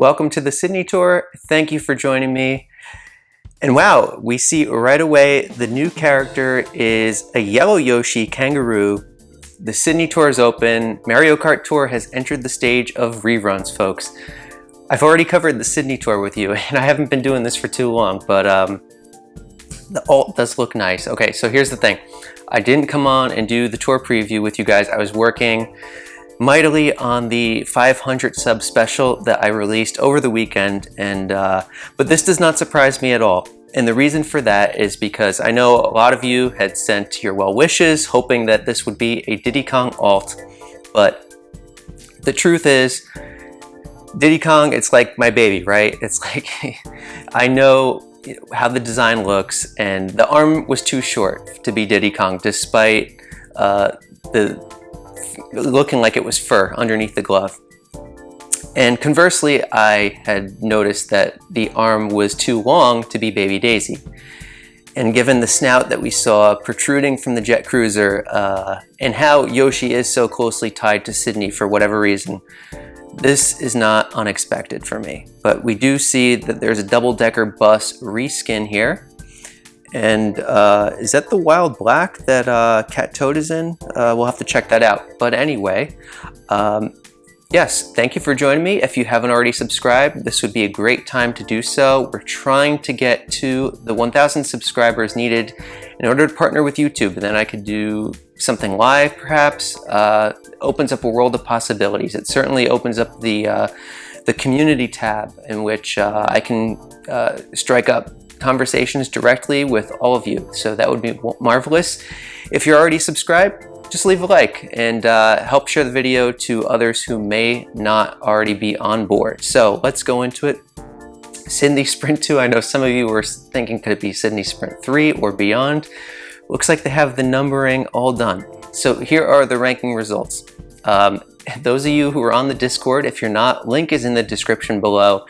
Welcome to the Sydney tour. Thank you for joining me. And wow, we see right away the new character is a yellow Yoshi Kangaroo. The Sydney tour is open. Mario Kart tour has entered the stage of reruns, folks. I've already covered the Sydney tour with you, and I haven't been doing this for too long, but the alt does look nice. Okay, so here's the thing. I didn't come on and do the tour preview with you guys. I was working mightily on the 500 sub special that I released over the weekend, and but this does not surprise me at all. And the reason for that is because I know a lot of you had sent your well wishes hoping that this would be a Diddy Kong alt, but the truth is Diddy Kong, it's like my baby, right? It's like I know how the design looks, and the arm was too short to be Diddy Kong despite looking like it was fur underneath the glove. And conversely, I had noticed that the arm was too long to be Baby Daisy. And given the snout that we saw protruding from the jet cruiser, and how Yoshi is so closely tied to Sydney for whatever reason, this is not unexpected for me. But we do see that there's a double-decker bus reskin here. And is that the Wild Black that Cat Toad is in? We'll have to check that out. But anyway, yes, thank you for joining me. If you haven't already subscribed, this would be a great time to do so. We're trying to get to the 1,000 subscribers needed in order to partner with YouTube. And then I could do something live, perhaps. Opens up a world of possibilities. It certainly opens up the community tab in which I can strike up conversations directly with all of you. So that would be marvelous. If you're already subscribed, just leave a like and help share the video to others who may not already be on board. So let's go into it. Sydney Sprint 2, I know some of you were thinking could it be Sydney Sprint 3 or beyond. Looks like they have the numbering all done. So here are the ranking results. Those of you who are on the Discord, if you're not, link is in the description below.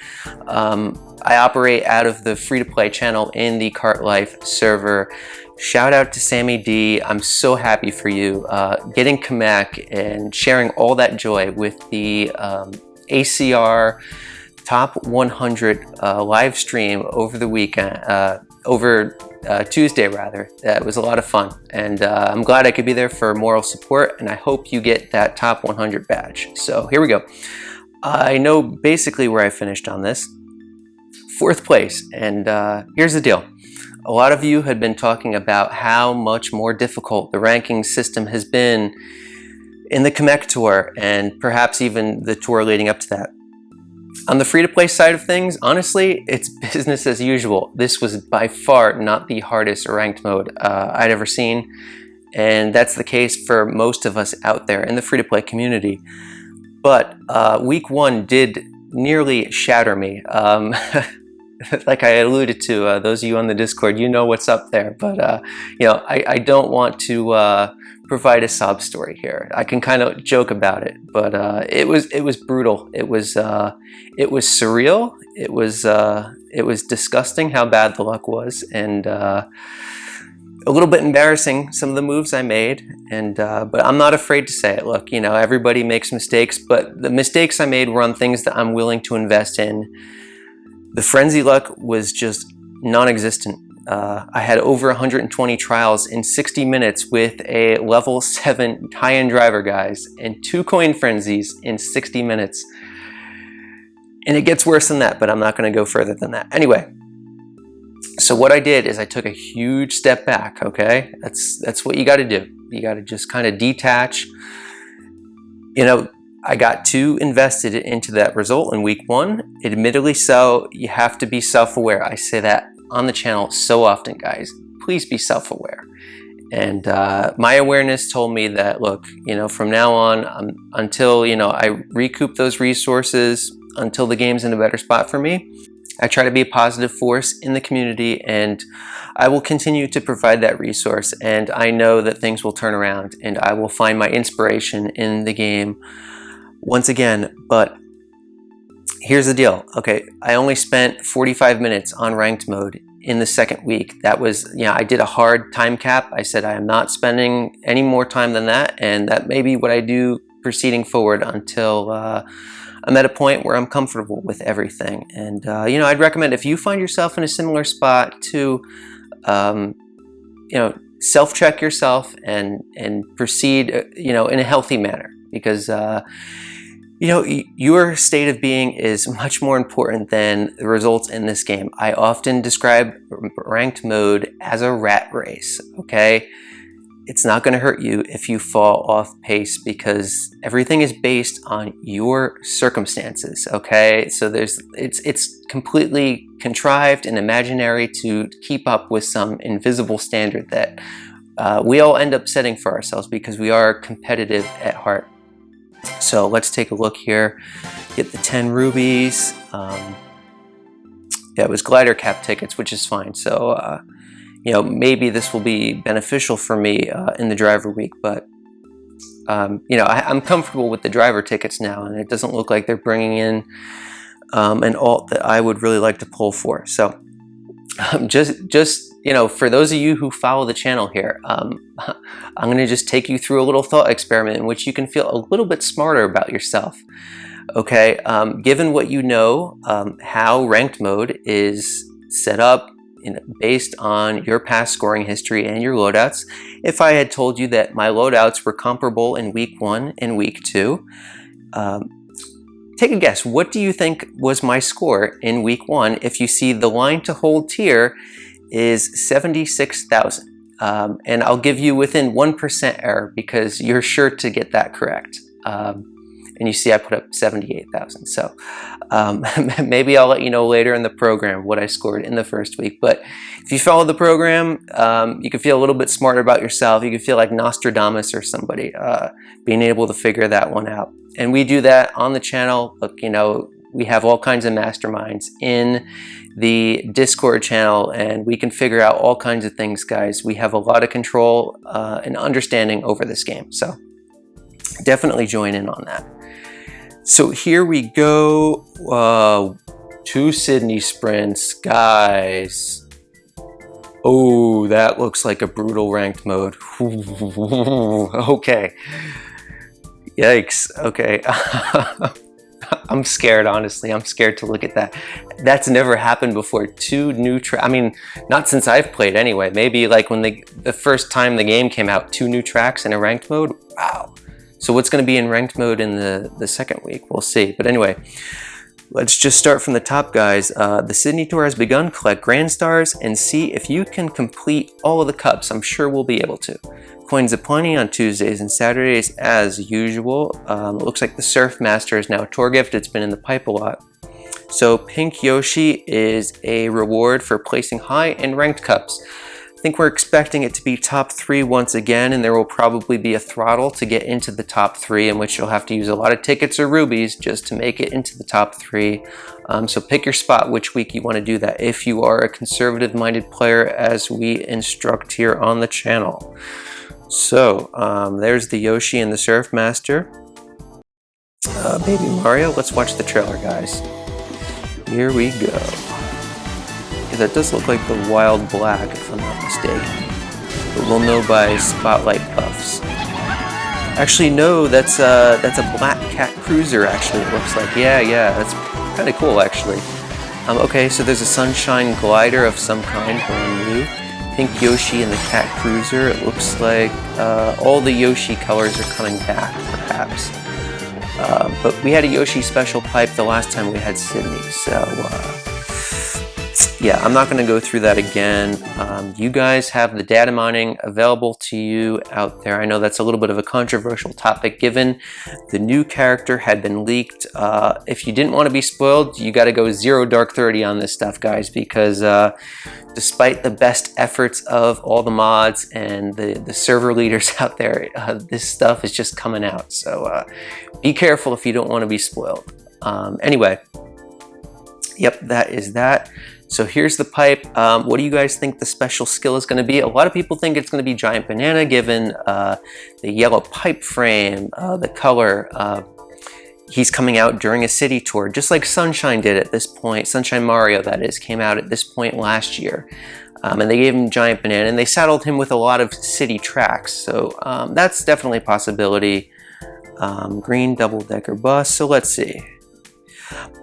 I operate out of the free-to-play channel in the KartLife server. Shout out to Sammy D. I'm so happy for you getting Kamek and sharing all that joy with the ACR Top 100 live stream over the weekend, Tuesday rather. It was a lot of fun, and I'm glad I could be there for moral support, and I hope you get that Top 100 badge. So here we go. I know basically where I finished on this. 4th place, and here's the deal. A lot of you had been talking about how much more difficult the ranking system has been in the Kamek tour, and perhaps even the tour leading up to that. On the free-to-play side of things, honestly, it's business as usual. This was by far not the hardest ranked mode I'd ever seen, and that's the case for most of us out there in the free-to-play community. But week 1 did nearly shatter me. Like I alluded to, those of you on the Discord, you know what's up there. But you know, I don't want to provide a sob story here. I can kind of joke about it, but it was brutal. It was surreal. It was disgusting how bad the luck was, and a little bit embarrassing some of the moves I made. And but I'm not afraid to say it. Look, you know, everybody makes mistakes, but the mistakes I made were on things that I'm willing to invest in. The frenzy luck was just non-existent. I had over 120 trials in 60 minutes with a level 7 high-end driver, guys, and 2 coin frenzies in 60 minutes. And it gets worse than that, but I'm not going to go further than that. Anyway, so what I did is I took a huge step back, okay? That's what you got to do. You got to just kind of detach. You know, I got too invested into that result in week 1. Admittedly so, you have to be self-aware. I say that on the channel so often, guys. Please be self-aware. And my awareness told me that, look, you know, from now on, until, you know, I recoup those resources, until the game's in a better spot for me, I try to be a positive force in the community, and I will continue to provide that resource. And I know that things will turn around, and I will find my inspiration in the game once again. But here's the deal. Okay, I only spent 45 minutes on ranked mode in the 2nd week. That was, yeah, I did a hard time cap. I said I am not spending any more time than that, and that may be what I do proceeding forward until I'm at a point where I'm comfortable with everything. And, you know, I'd recommend if you find yourself in a similar spot to, you know, self-check yourself and proceed, you know, in a healthy manner, because, you know, your state of being is much more important than the results in this game. I often describe ranked mode as a rat race, okay? It's not going to hurt you if you fall off pace, because everything is based on your circumstances, okay? So it's completely contrived and imaginary to keep up with some invisible standard that we all end up setting for ourselves because we are competitive at heart. So let's take a look here. Get the 10 rubies. Yeah, it was glider cap tickets, which is fine. So, you know, maybe this will be beneficial for me in the driver week, but, you know, I'm comfortable with the driver tickets now, and it doesn't look like they're bringing in an alt that I would really like to pull for. So, just you know, for those of you who follow the channel here, I'm going to just take you through a little thought experiment in which you can feel a little bit smarter about yourself. Okay, given what you know, how ranked mode is set up based on your past scoring history and your loadouts. If I had told you that my loadouts were comparable in week 1 and week 2, take a guess. What do you think was my score in week 1 if you see the line to hold tier is 76,000? And I'll give you within 1% error because you're sure to get that correct. And you see I put up 78,000. So maybe I'll let you know later in the program what I scored in the first week. But if you follow the program, you can feel a little bit smarter about yourself. You can feel like Nostradamus or somebody, being able to figure that one out. And we do that on the channel. Look, you know, we have all kinds of masterminds in the Discord channel, and we can figure out all kinds of things, guys. We have a lot of control and understanding over this game. So definitely join in on that. So here we go, 2 Sydney sprints, guys. Oh, that looks like a brutal ranked mode. Okay. Yikes, okay. I'm scared, honestly. I'm scared to look at that. That's never happened before. 2 new tracks. I mean, not since I've played anyway. Maybe like when the first time the game came out, 2 new tracks in a ranked mode. Wow. So what's going to be in ranked mode in the second week? We'll see. But anyway, let's just start from the top, guys. The Sydney Tour has begun. Collect Grand Stars and see if you can complete all of the cups. I'm sure we'll be able to. Coins aplenty on Tuesdays and Saturdays as usual. It looks like the Surf Master is now a tour gift. It's been in the pipe a lot. So Pink Yoshi is a reward for placing high in ranked cups. I think we're expecting it to be top 3 once again, and there will probably be a throttle to get into the top 3, in which you'll have to use a lot of tickets or rubies just to make it into the top 3. So pick your spot which week you want to do that if you are a conservative-minded player, as we instruct here on the channel. So there's the Yoshi and the Surf Master. Baby Mario, let's watch the trailer, guys. Here we go. That does look like the Wild Black, if I'm not mistaken. But we'll know by spotlight buffs. Actually, no, that's a Black Cat Cruiser, actually, it looks like. Yeah, that's kind of cool, actually. Okay, so there's a Sunshine Glider of some kind, brand new. Pink Yoshi and the Cat Cruiser. It looks like all the Yoshi colors are coming back, perhaps. But we had a Yoshi special pipe the last time we had Sydney, so yeah, I'm not going to go through that again. You guys have the data mining available to you out there. I know that's a little bit of a controversial topic given the new character had been leaked. If you didn't want to be spoiled, you got to go 0 Dark 30 on this stuff, guys, because despite the best efforts of all the mods and the server leaders out there, this stuff is just coming out. So be careful if you don't want to be spoiled. Anyway, yep, that is that. So here's the pipe. What do you guys think the special skill is going to be? A lot of people think it's going to be Giant Banana, given the yellow pipe frame, the color. He's coming out during a city tour, just like Sunshine did at this point. Sunshine Mario, that is, came out at this point last year. And they gave him Giant Banana, and they saddled him with a lot of city tracks. So that's definitely a possibility. Green double-decker bus. So let's see.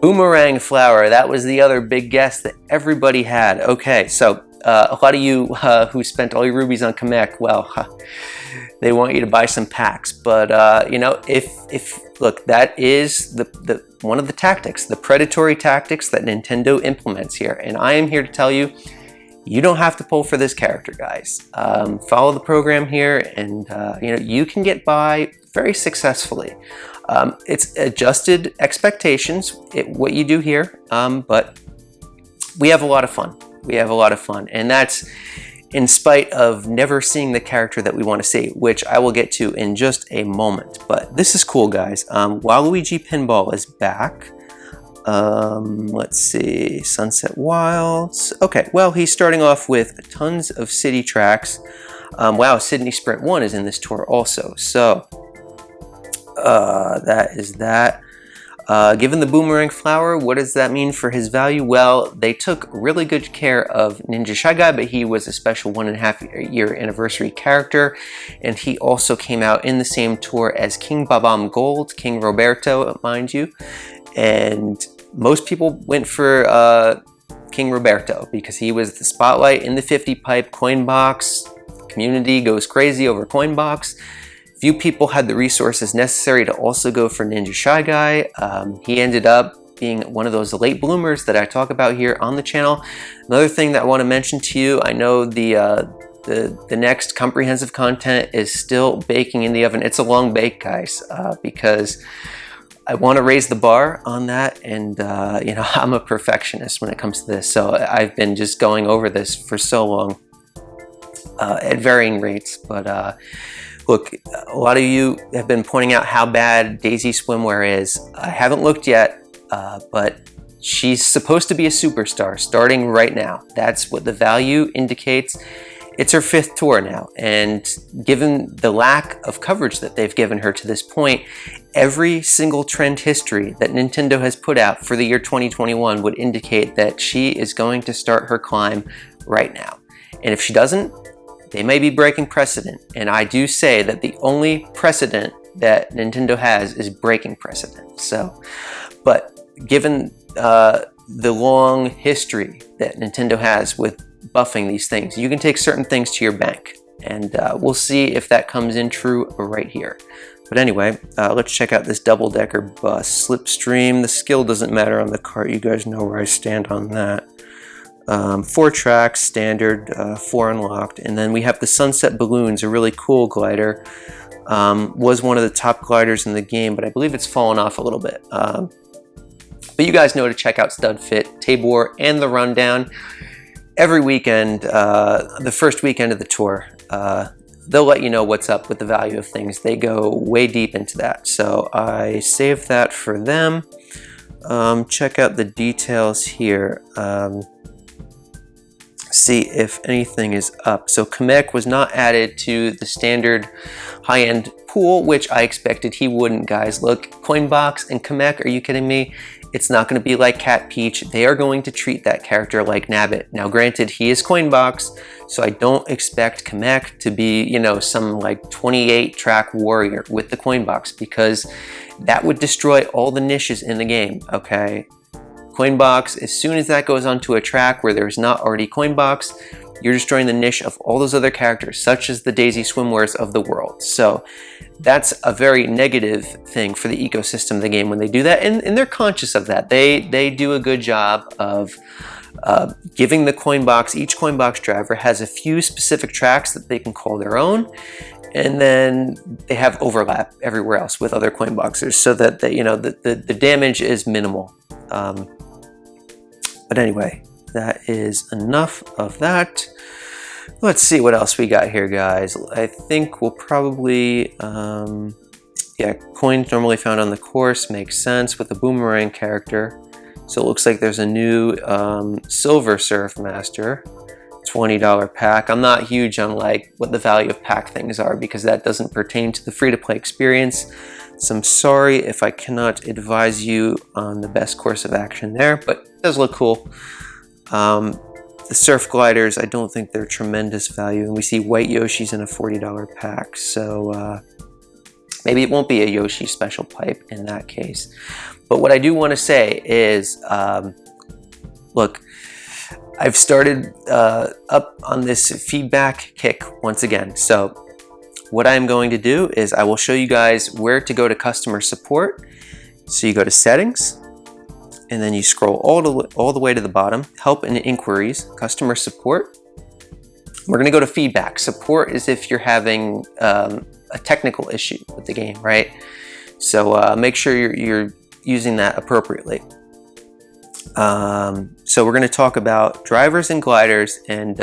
Boomerang flower, that was the other big guess that everybody had. Okay, so a lot of you who spent all your rubies on Kamek, well, they want you to buy some packs. But you know, if look, that is the one of the tactics, the predatory tactics that Nintendo implements here, and I am here to tell you, you don't have to pull for this character, guys. Follow the program here, and you know, you can get by very successfully. It's adjusted expectations, what you do here, but we have a lot of fun. We have a lot of fun, and that's in spite of never seeing the character that we want to see, which I will get to in just a moment. But this is cool, guys. Waluigi Pinball is back. Let's see, Sunset Wilds. Okay, well, he's starting off with tons of city tracks. Wow, Sydney Sprint 1 is in this tour also. So, that is that. Given the Boomerang Flower, what does that mean for his value? Well, they took really good care of Ninja Shy Guy, but he was a special 1.5 year anniversary character, and he also came out in the same tour as King Babam Gold, King Roberto, mind you, and most people went for King Roberto because he was the spotlight in the 50 pipe coin box. Community goes crazy over coin box. Few people had the resources necessary to also go for Ninja Shy Guy. He ended up being one of those late bloomers that I talk about here on the channel. Another thing that I want to mention to you, I know the next comprehensive content is still baking in the oven. It's a long bake, guys, because I want to raise the bar on that, and you know, I'm a perfectionist when it comes to this, so I've been just going over this for so long at varying rates. But look, a lot of you have been pointing out how bad Daisy Swimwear is. I haven't looked yet, but she's supposed to be a superstar starting right now. That's what the value indicates. It's her 5th tour now, and given the lack of coverage that they've given her to this point, every single trend history that Nintendo has put out for the year 2021 would indicate that she is going to start her climb right now. And if she doesn't, they may be breaking precedent, and I do say that the only precedent that Nintendo has is breaking precedent. So, but given the long history that Nintendo has with buffing these things, you can take certain things to your bank, and we'll see if that comes in true right here. But anyway, let's check out this double-decker bus. Slipstream, the skill doesn't matter on the cart. You guys know where I stand on that. 4 tracks, standard, 4 unlocked. And then we have the Sunset Balloons, a really cool glider. Was one of the top gliders in the game, but I believe it's fallen off a little bit. But you guys know to check out Stud Fit, Tabor, and the Rundown. Every weekend, the first weekend of the tour, they'll let you know what's up with the value of things. They go way deep into that. So I saved that for them. Check out the details here. See if anything is up. So Kamek was not added to the standard high-end pool, which I expected he wouldn't, guys. Look, Coinbox and Kamek, are you kidding me? It's not going to be like Cat Peach. They are going to treat that character like Nabbit. Now, granted, he is Coinbox, so I don't expect Kamek to be, you know, some like 28-track warrior with the Coinbox, because that would destroy all the niches in the game, okay? Coinbox, as soon as that goes onto a track where there's not already Coinbox, you're destroying the niche of all those other characters, such as the Daisy Swimwears of the world. So that's a very negative thing for the ecosystem of the game when they do that, and they're conscious of that. They do a good job of giving the Coinbox, each Coinbox driver has a few specific tracks that they can call their own, and then they have overlap everywhere else with other Coinboxers, so that the damage is minimal. But anyway, that is enough of that. Let's see what else we got here, guys. I think we'll probably, yeah, coins normally found on the course makes sense with the Boomerang character. So it looks like there's a new Silver Surf Master, $20 pack. I'm not huge on like what the value of pack things are, because that doesn't pertain to the free-to-play experience. So I'm sorry if I cannot advise you on the best course of action there, but it does look cool. The Surf Gliders, I don't think they're tremendous value, and we see white Yoshis in a $40 pack, so maybe it won't be a Yoshi special pipe in that case. But what I do want to say is, look, I've started up on this feedback kick once again. So what I'm going to do is I will show you guys where to go to customer support. So you go to settings, and then you scroll all the way to the bottom, help and inquiries, customer support. We're gonna go to feedback. Support is if you're having a technical issue with the game, right? So make sure you're using that appropriately. So we're gonna talk about drivers and gliders, and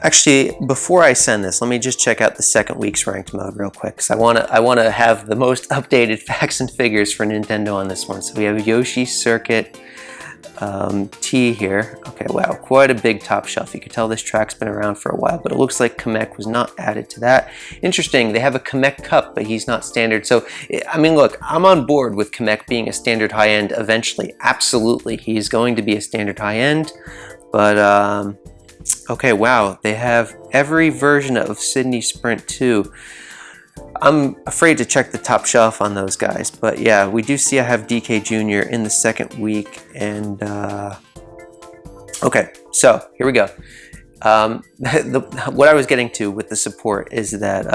actually, before I send this, let me just check out the second week's ranked mode real quick, because I wanna have the most updated facts and figures for Nintendo on this one. So we have Yoshi Circuit T here. Okay, wow, quite a big top shelf. You can tell this track's been around for a while, but it looks like Kamek was not added to that. Interesting, they have a Kamek Cup, but he's not standard. So, I mean, look, I'm on board with Kamek being a standard high-end eventually. Absolutely, he's going to be a standard high-end, but okay, wow, they have every version of Sydney Sprint 2. I'm afraid to check the top shelf on those guys, but yeah, we do see I have DK Jr. in the second week, and okay, so here we go. What I was getting to with the support is that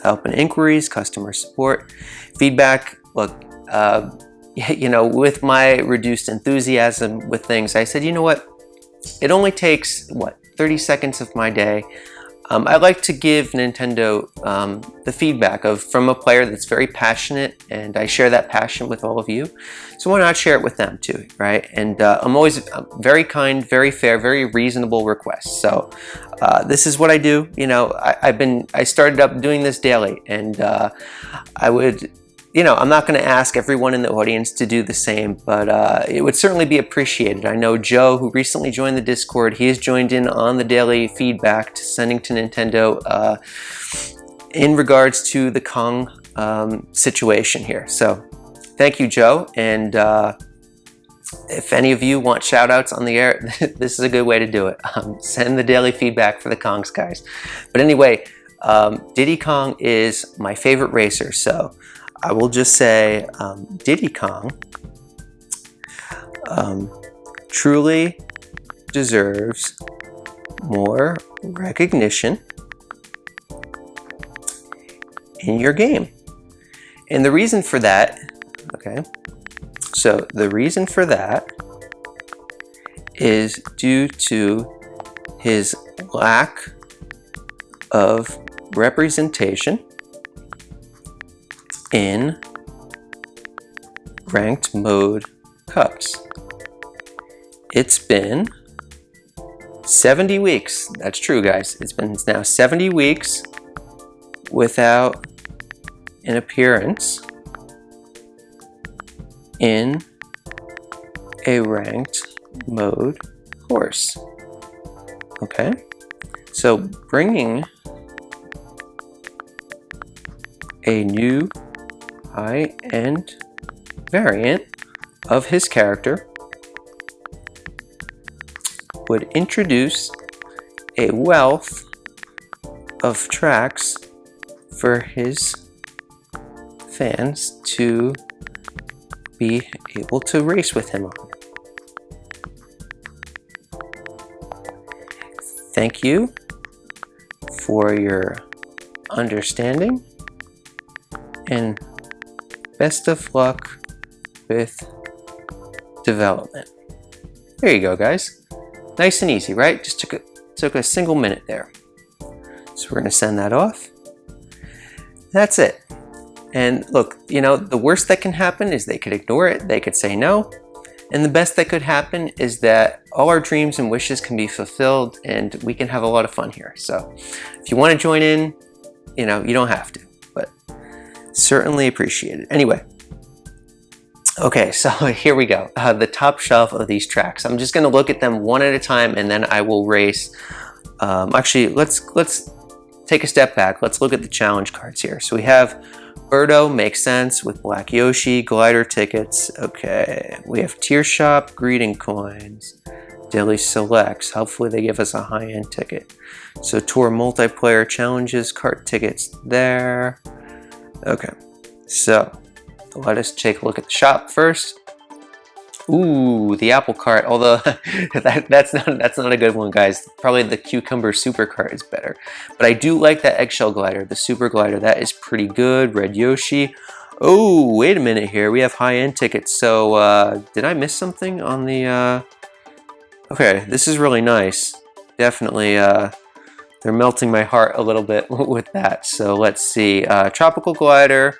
help and inquiries, customer support, feedback. Look, you know, with my reduced enthusiasm with things, I said, you know what? It only takes, what, 30 seconds of my day. I like to give Nintendo the feedback from a player that's very passionate, and I share that passion with all of you. So why not share it with them too, right? And I'm always very kind, very fair, very reasonable requests. So this is what I do. You know, I started up doing this daily, and I would, you know, I'm not going to ask everyone in the audience to do the same, but it would certainly be appreciated. I know Joe, who recently joined the Discord, he has joined in on the daily feedback sending to Nintendo in regards to the Kong situation here. So thank you, Joe. And if any of you want shout outs on the air, this is a good way to do it. Send the daily feedback for the Kongs, guys. But anyway, Diddy Kong is my favorite racer, so I will just say Diddy Kong truly deserves more recognition in your game. And the reason for that, okay, so the reason for that is due to his lack of representation in ranked mode cups. It's been 70 weeks. That's true, guys. It's now 70 weeks without an appearance in a ranked mode horse. Okay? So bringing a new high-end variant of his character would introduce a wealth of tracks for his fans to be able to race with him on. Thank you for your understanding, and best of luck with development. There you go, guys. Nice and easy, right? Just took a single minute there. So we're gonna send that off. That's it. And look, you know, the worst that can happen is they could ignore it, they could say no. And the best that could happen is that all our dreams and wishes can be fulfilled, and we can have a lot of fun here. So if you want to join in, you know, you don't have to, but certainly appreciate it. Anyway, okay, so here we go. The top shelf of these tracks. I'm just going to look at them one at a time, and then I will race. Actually, let's take a step back. Let's look at the challenge cards here. So we have Birdo, makes sense, with Black Yoshi, glider tickets. Okay, we have Tier Shop, greeting coins, Daily Selects. Hopefully they give us a high-end ticket. So Tour multiplayer challenges, cart tickets there. Okay, so let us take a look at the shop first. Ooh, the apple cart, although that's not a good one, guys. Probably the cucumber super cart is better. But I do like that eggshell glider, the super glider. That is pretty good. Red Yoshi. Oh, wait a minute here. We have high-end tickets. So, did I miss something on the... Okay, this is really nice. Definitely, they're melting my heart a little bit with that. So, let's see. Tropical glider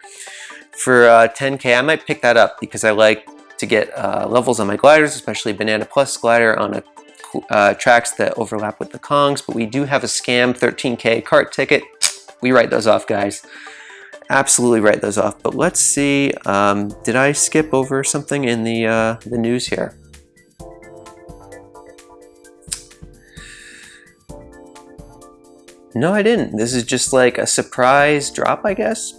for 10K. I might pick that up because I like to get levels on my gliders, especially Banana Plus glider on tracks that overlap with the Kongs. But we do have a scam 13K cart ticket. We write those off, guys. Absolutely write those off. But let's see. Did I skip over something in the news here? No, I didn't. This is just like a surprise drop, I guess.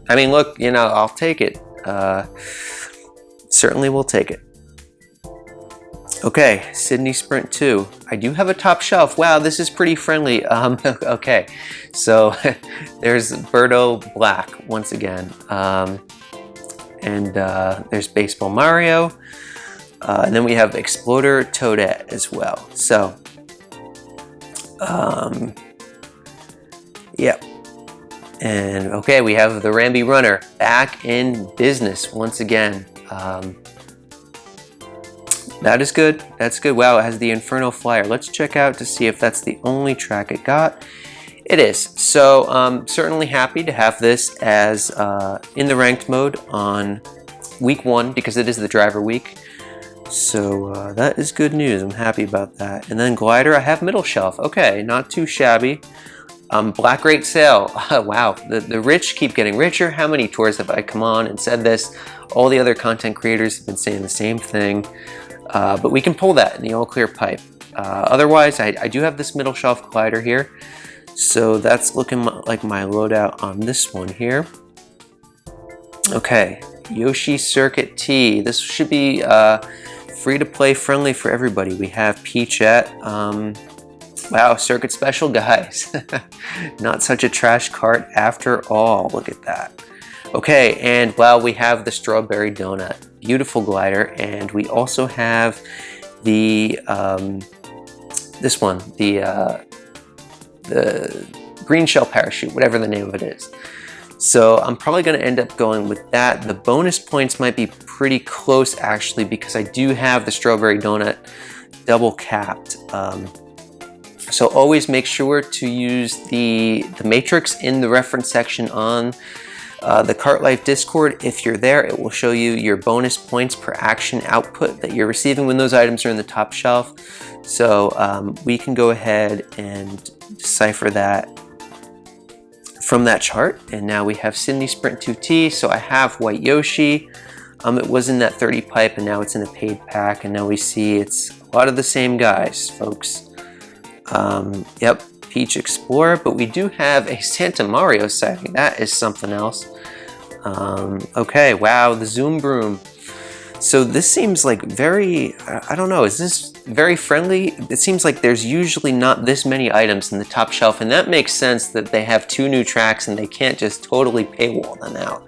I mean, look, you know, I'll take it. Certainly will take it. Okay, Sydney Sprint 2. I do have a top shelf. Wow, this is pretty friendly. Okay, so there's Birdo Black once again. And there's Baseball Mario. And then we have Exploder Toadette as well. So, yep. And okay, we have the Ramby Runner back in business once again. That is good. That's good. Wow, it has the Inferno Flyer. Let's check out to see if that's the only track it got. It is. So certainly happy to have this as in the ranked mode on week 1 because it is the driver week. So that is good news. I'm happy about that. And then glider, I have middle shelf. Okay, not too shabby. Black Great Sale. Wow, the rich keep getting richer. How many tours have I come on and said this? All the other content creators have been saying the same thing. But we can pull that in the all clear pipe. Otherwise, I do have this middle shelf glider here. So that's looking like my loadout on this one here. Okay, Yoshi Circuit T. This should be free to play, friendly for everybody. We have Peachette. Wow, Circuit Special, guys. Not such a trash cart after all. Look at that. Okay, and wow, we have the Strawberry Donut. Beautiful glider. And we also have the, this one, the Green Shell Parachute, whatever the name of it is. So I'm probably going to end up going with that. The bonus points might be pretty close, actually, because I do have the Strawberry Donut double capped. So always make sure to use the matrix in the reference section on the KartLife Discord. If you're there, it will show you your bonus points per action output that you're receiving when those items are in the top shelf. So we can go ahead and decipher that from that chart. And now we have Sydney Sprint 2T. So I have White Yoshi. It was in that 30 pipe and now it's in a paid pack. And now we see it's a lot of the same guys, folks. Yep, Peach Explorer, but we do have a Santa Mario sighting. That is something else. Okay, wow, the Zoom Broom. So this seems like very, I don't know, is this very friendly? It seems like there's usually not this many items in the top shelf, and that makes sense that they have 2 new tracks and they can't just totally paywall them out.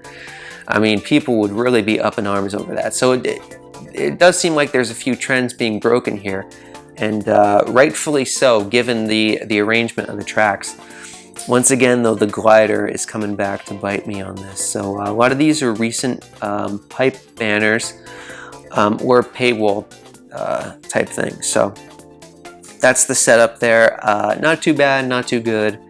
I mean, people would really be up in arms over that. So it does seem like there's a few trends being broken here. And rightfully so, given the arrangement of the tracks. Once again, though, the glider is coming back to bite me on this. So a lot of these are recent pipe banners or paywall type things. So that's the setup there. Not too bad, not too good.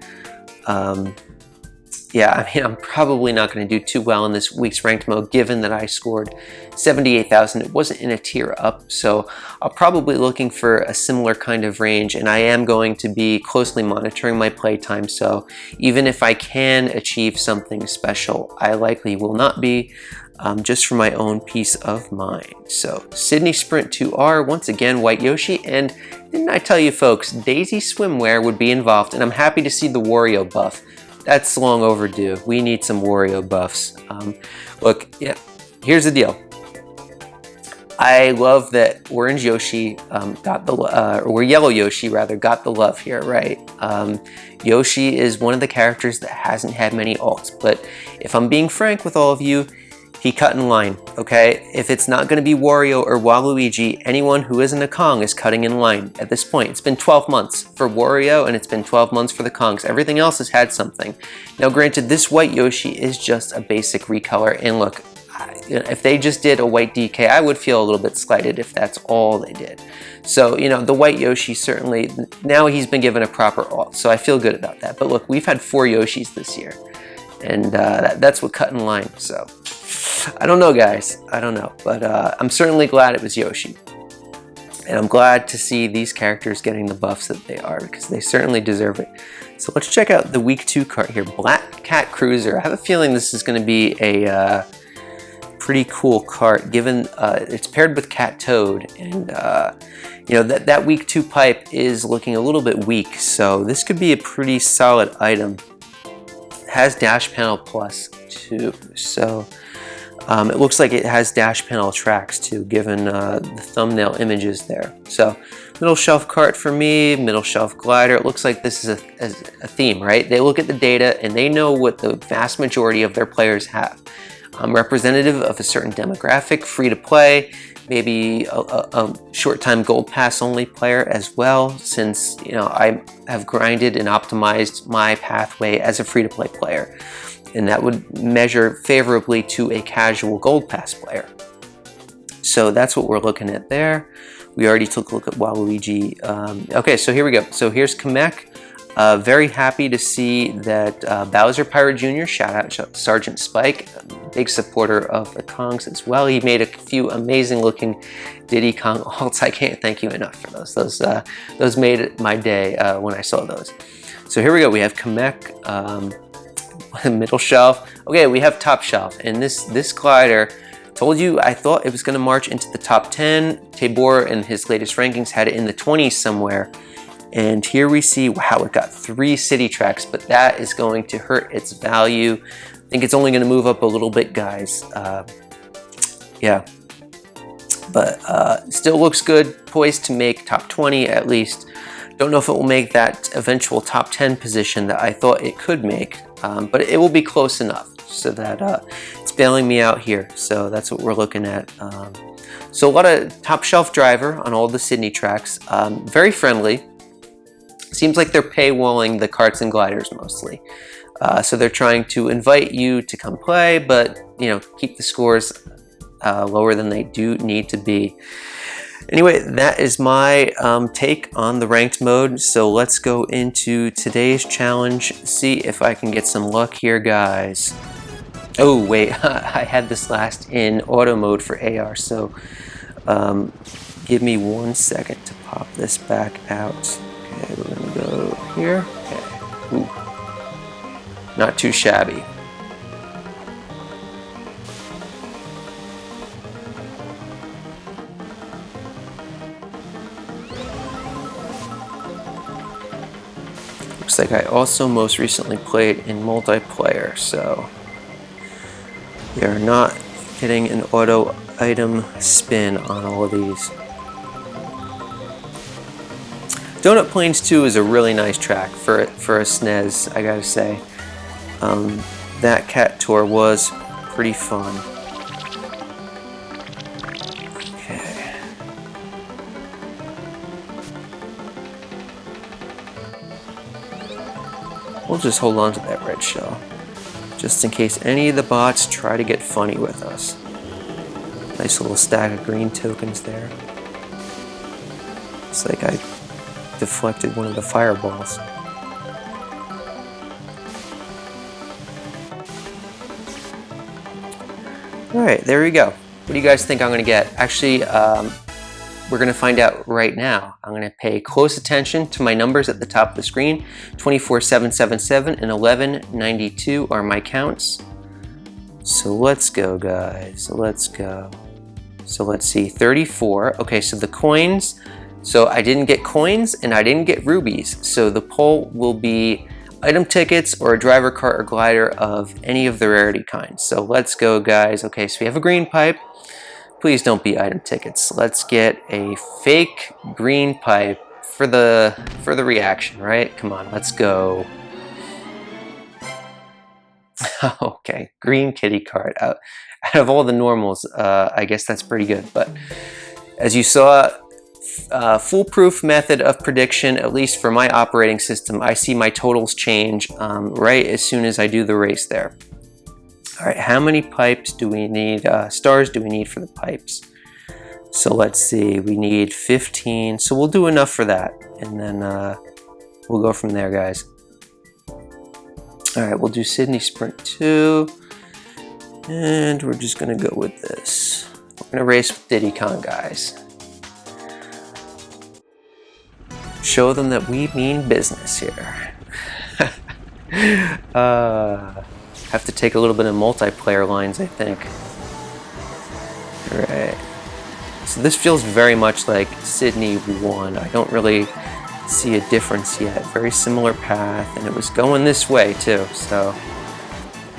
Yeah, I mean, I'm probably not going to do too well in this week's ranked mode, given that I scored 78,000. It wasn't in a tier up, so I'll probably looking for a similar kind of range, and I am going to be closely monitoring my playtime, so even if I can achieve something special, I likely will not be, just for my own peace of mind. So, Sydney Sprint 2R, once again, White Yoshi, and didn't I tell you folks, Daisy Swimwear would be involved, and I'm happy to see the Wario buff. That's long overdue. We need some Wario buffs. Look, yeah, here's the deal. I love that Orange Yoshi got the, or Yellow Yoshi rather, got the love here, right? Yoshi is one of the characters that hasn't had many ults, but if I'm being frank with all of you, he cut in line, okay? If it's not going to be Wario or Waluigi, anyone who isn't a Kong is cutting in line at this point. It's been 12 months for Wario, and it's been 12 months for the Kongs. Everything else has had something. Now, granted, this white Yoshi is just a basic recolor, and look, if they just did a white DK, I would feel a little bit slighted if that's all they did. So, you know, the white Yoshi certainly, now he's been given a proper alt, so I feel good about that. But look, we've had 4 Yoshis this year, and that's what cut in line, so I don't know, guys. I don't know, but I'm certainly glad it was Yoshi. And I'm glad to see these characters getting the buffs that they are, because they certainly deserve it. So let's check out the week 2 cart here, Black Cat Cruiser. I have a feeling this is going to be a pretty cool cart, given it's paired with Cat Toad, and you know, that week 2 pipe is looking a little bit weak, so this could be a pretty solid item. It has dash panel plus too, so it looks like it has dash panel tracks too, given the thumbnail images there. So middle shelf cart for me, middle shelf glider. It looks like this is a theme, right? They look at the data and they know what the vast majority of their players have. Representative of a certain demographic, free to play, maybe a short-time gold pass only player as well, since, you know, I have grinded and optimized my pathway as a free-to-play player, and that would measure favorably to a casual gold pass player. So that's what we're looking at there. We already took a look at Waluigi. Okay, so here we go. So here's Kamek. Very happy to see that Bowser Pirate Jr., shout out Sergeant Spike, big supporter of the Kongs as well. He made a few amazing looking Diddy Kong alts. I can't thank you enough for those. Those made my day when I saw those. So here we go. We have Kamek, middle shelf. Okay, we have top shelf, and this glider. Told you I thought it was going to march into the top 10. Tabor in his latest rankings had it in the 20s somewhere. And here we see, wow, it got 3 city tracks, but that is going to hurt its value. I think it's only going to move up a little bit, guys. Yeah, but still looks good, poised to make top 20 at least. Don't know if it will make that eventual top 10 position that I thought it could make, but it will be close enough so that it's bailing me out here. So that's what we're looking at. So a lot of top shelf driver on all the Sydney tracks, very friendly. Seems like they're paywalling the carts and gliders mostly. So they're trying to invite you to come play, but, you know, keep the scores lower than they do need to be. Anyway, that is my take on the ranked mode. So let's go into today's challenge, see if I can get some luck here, guys. Oh, wait, I had this last in auto mode for AR, so give me 1 second to pop this back out. Okay, we're gonna go here. Okay. Ooh. Not too shabby. Looks like I also most recently played in multiplayer, so we are not getting an auto item spin on all of these. Donut Plains 2 is a really nice track for a SNES, I gotta say. That cat tour was pretty fun. Okay. We'll just hold on to that red shell, just in case any of the bots try to get funny with us. Nice little stack of green tokens there. It's like I deflected one of the fireballs. Alright, there we go. What do you guys think I'm going to get? Actually, we're going to find out right now. I'm going to pay close attention to my numbers at the top of the screen. 24777 and 1192 are my counts. So let's go, guys. Let's go. So let's see, 34. Okay, so the coins. So I didn't get coins and I didn't get rubies. So the poll will be item tickets or a driver cart or glider of any of the rarity kinds. So let's go, guys. Okay, so we have a green pipe. Please don't be item tickets. Let's get a fake green pipe for the reaction, right? Come on, let's go. Okay, green kitty card. Out of all the normals, I guess that's pretty good. But as you saw, foolproof method of prediction, at least for my operating system. I see my totals change right as soon as I do the race there. All right, how many pipes do we need, stars do we need for the pipes? So let's see, we need 15, so we'll do enough for that, and then we'll go from there, guys. All right, we'll do Sydney Sprint 2, and we're just gonna go with this. We're gonna race with Diddy Kong, guys. Show them that we mean business here. Have to take a little bit of multiplayer lines, I think. All right. So this feels very much like Sydney 1. I don't really see a difference yet. Very similar path, and it was going this way too. So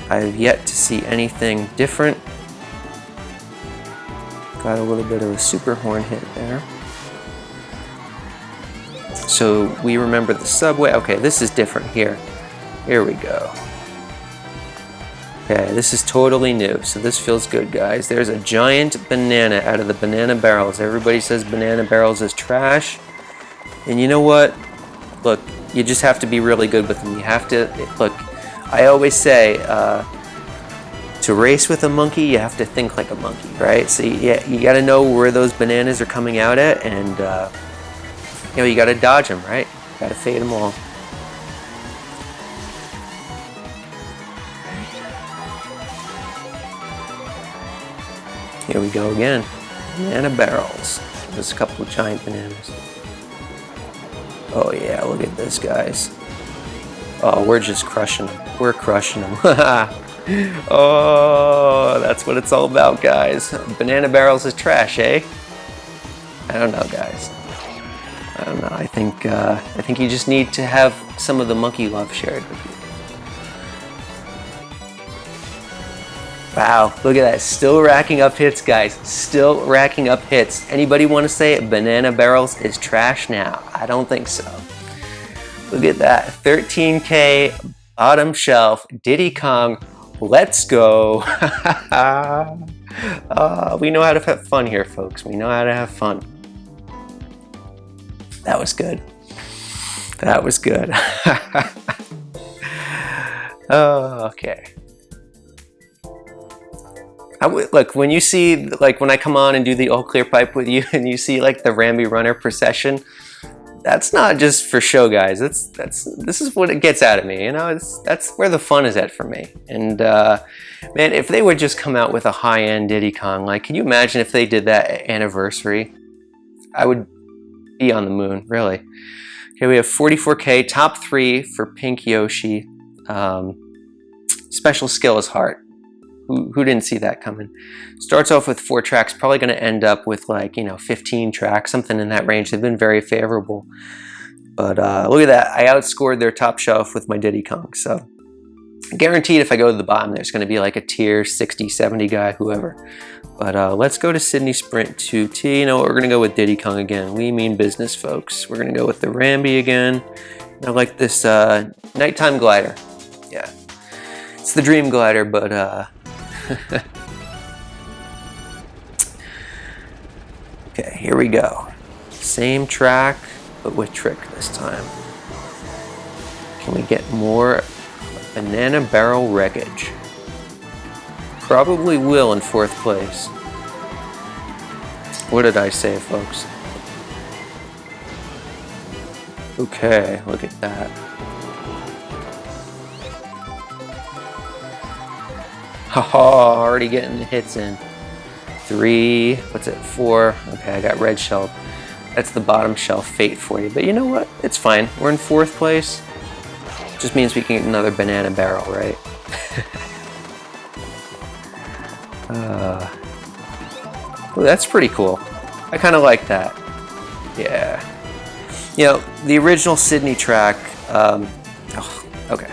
I've yet to see anything different. Got a little bit of a super horn hit there. So we remember the subway. Okay, this is different here. Here we go. Okay, this is totally new, so this feels good, guys. There's a giant banana out of the banana barrels. Everybody says banana barrels is trash. And you know what? Look, you just have to be really good with them. You have to, look, I always say, to race with a monkey, you have to think like a monkey, right? So you gotta know where those bananas are coming out at, and you know, you gotta dodge them, right? You gotta fade them all. Here we go again. Banana barrels. There's a couple of giant bananas. Oh yeah, look at this, guys. Oh, we're just crushing them. We're crushing them. Oh, that's what it's all about, guys. Banana barrels is trash, eh? I don't know, guys. I don't know. I think you just need to have some of the monkey love shared with you. Wow, look at that. Still racking up hits, guys. Still racking up hits. Anybody want to say banana barrels is trash now? I don't think so. Look at that. 13K, bottom shelf, Diddy Kong. Let's go. We know how to have fun here, folks. We know how to have fun. That was good. That was good. Oh, okay. Look, when you see, like, when I come on and do the all clear pipe with you and you see like the Ramby runner procession, that's not just for show, guys. This is what it gets out of me, you know. That's where the fun is at for me. And man, if they would just come out with a high-end Diddy Kong, like, can you imagine if they did that anniversary? I would be on the moon, really. Okay, we have 44K, top 3 for Pink Yoshi. Special skill is heart. Who didn't see that coming? Starts off with 4 tracks, probably going to end up with, like, you know, 15 tracks, something in that range. They've been very favorable. But look at that. I outscored their top shelf with my Diddy Kong. So guaranteed if I go to the bottom, there's going to be like a tier 60, 70 guy, whoever. But let's go to Sydney Sprint 2T. You know what? We're going to go with Diddy Kong again. We mean business, folks. We're going to go with the Ramby again. I like this nighttime glider. Yeah. It's the dream glider, but okay, here we go. Same track, but with trick this time. Can we get more banana barrel wreckage? Probably will in 4th place. What did I say, folks? Okay, look at that. Haha, already getting the hits in. 3, what's it, 4? Okay, I got red shelf. That's the bottom shelf fate for you. But you know what? It's fine. We're in 4th place. Just means we can get another banana barrel, right? Well, that's pretty cool. I kind of like that. Yeah. You know, the original Sydney track, okay.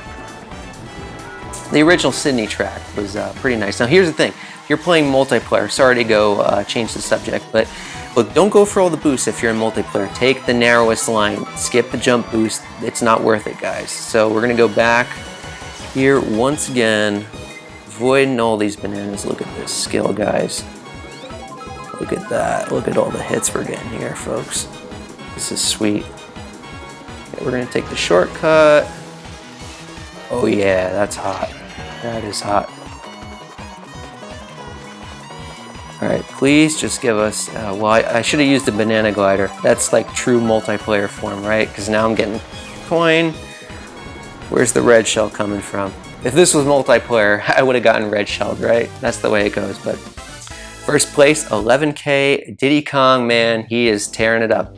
The original Sydney track was pretty nice. Now here's the thing, if you're playing multiplayer, sorry to go change the subject, but look, don't go for all the boosts if you're in multiplayer. Take the narrowest line, skip the jump boost. It's not worth it, guys. So we're gonna go back Here, once again, avoiding all these bananas. Look at this skill, guys. Look at that. Look at all the hits we're getting here, folks. This is sweet. Okay, we're gonna take the shortcut. Oh yeah, that's hot. That is hot. All right, please just give us, well, I should have used the banana glider. That's like true multiplayer form, right? Because now I'm getting coin. Where's the red shell coming from? If this was multiplayer, I would have gotten red shelled, right? That's the way it goes, but first place, 11K, Diddy Kong, man, he is tearing it up.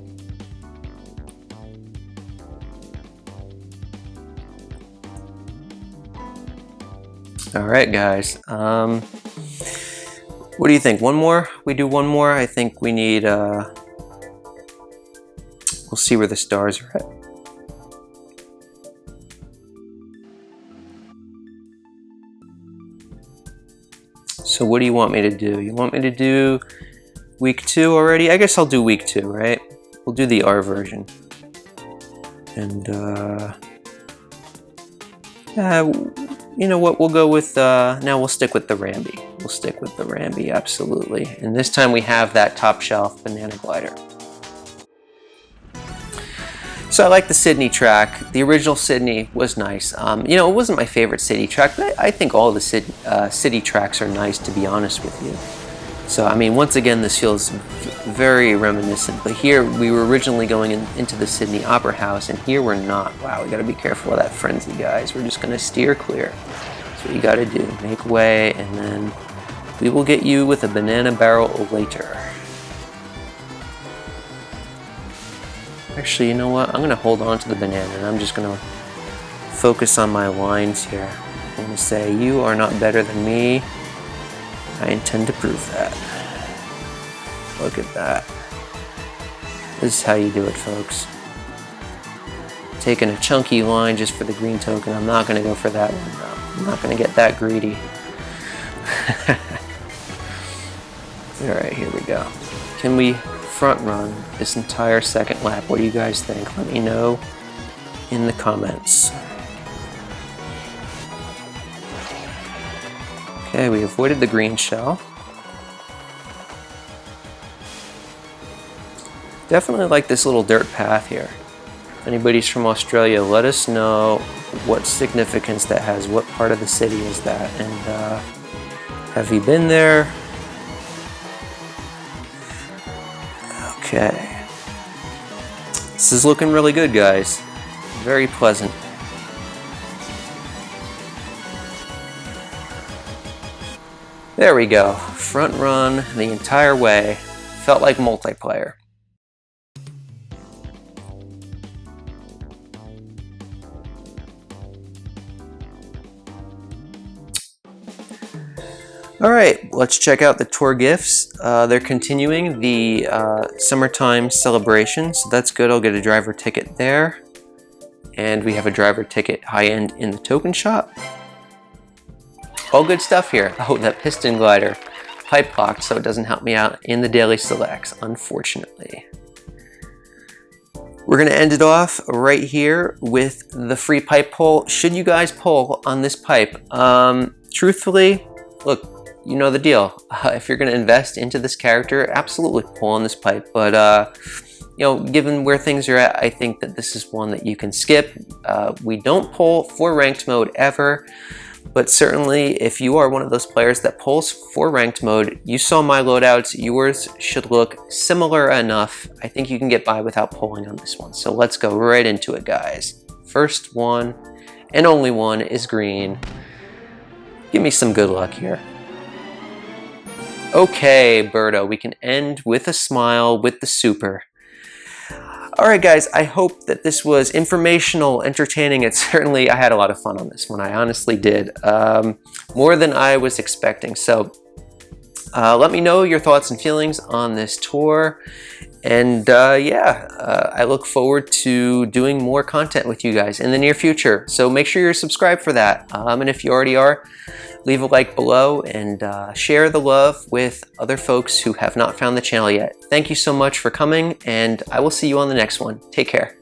All right, guys. What do you think? One more? We do one more? I think we need, we'll see where the stars are at. So what do you want me to do? You want me to do week 2 already? I guess I'll do week 2, right? We'll do the R version. And, you know what, we'll go with, now we'll stick with the Ramby. We'll stick with the Ramby, absolutely. And this time we have that top shelf banana glider. So I like the Sydney track. The original Sydney was nice. You know, it wasn't my favorite city track, but I think all the city tracks are nice, to be honest with you. So, I mean, once again, this feels very reminiscent. But here, we were originally going into the Sydney Opera House, and here we're not. Wow, we gotta be careful of that frenzy, guys. We're just gonna steer clear. That's what you gotta do. Make way, and then we will get you with a banana barrel later. Actually, you know what? I'm gonna hold on to the banana, and I'm just gonna focus on my lines here. I'm gonna say, you are not better than me. I intend to prove that. Look at that. This is how you do it, folks. Taking a chunky line just for the green token. I'm not gonna go for that one, though. I'm not gonna get that greedy. All right, here we go. Can we front run this entire second lap? What do you guys think? Let me know in the comments. Okay, we avoided the green shell. Definitely like this little dirt path here. If anybody's from Australia, let us know what significance that has. What part of the city is that? And have you been there? Okay. This is looking really good, guys. Very pleasant. There we go. Front run the entire way. Felt like multiplayer. All right, let's check out the tour gifts. They're continuing the summertime celebration, so that's good. I'll get a driver ticket there. And we have a driver ticket high-end in the token shop. All good stuff here. Oh, that piston glider. Pipe locked, so it doesn't help me out in the daily selects, unfortunately. We're gonna end it off right here with the free pipe pull. Should you guys pull on this pipe? Truthfully, look, you know the deal. If you're gonna invest into this character, absolutely pull on this pipe. But you know, given where things are at, I think that this is one that you can skip. We don't pull for ranked mode ever. But certainly, if you are one of those players that pulls for ranked mode, you saw my loadouts, yours should look similar enough. I think you can get by without pulling on this one. So let's go right into it, guys. First one, and only one, is green. Give me some good luck here. Okay, Birdo, we can end with a smile with the super. All right, guys, I hope that this was informational, entertaining, and certainly I had a lot of fun on this one. I honestly did, more than I was expecting. So let me know your thoughts and feelings on this tour. And yeah, I look forward to doing more content with you guys in the near future. So make sure you're subscribed for that. And if you already are, leave a like below and share the love with other folks who have not found the channel yet. Thank you so much for coming, and I will see you on the next one. Take care.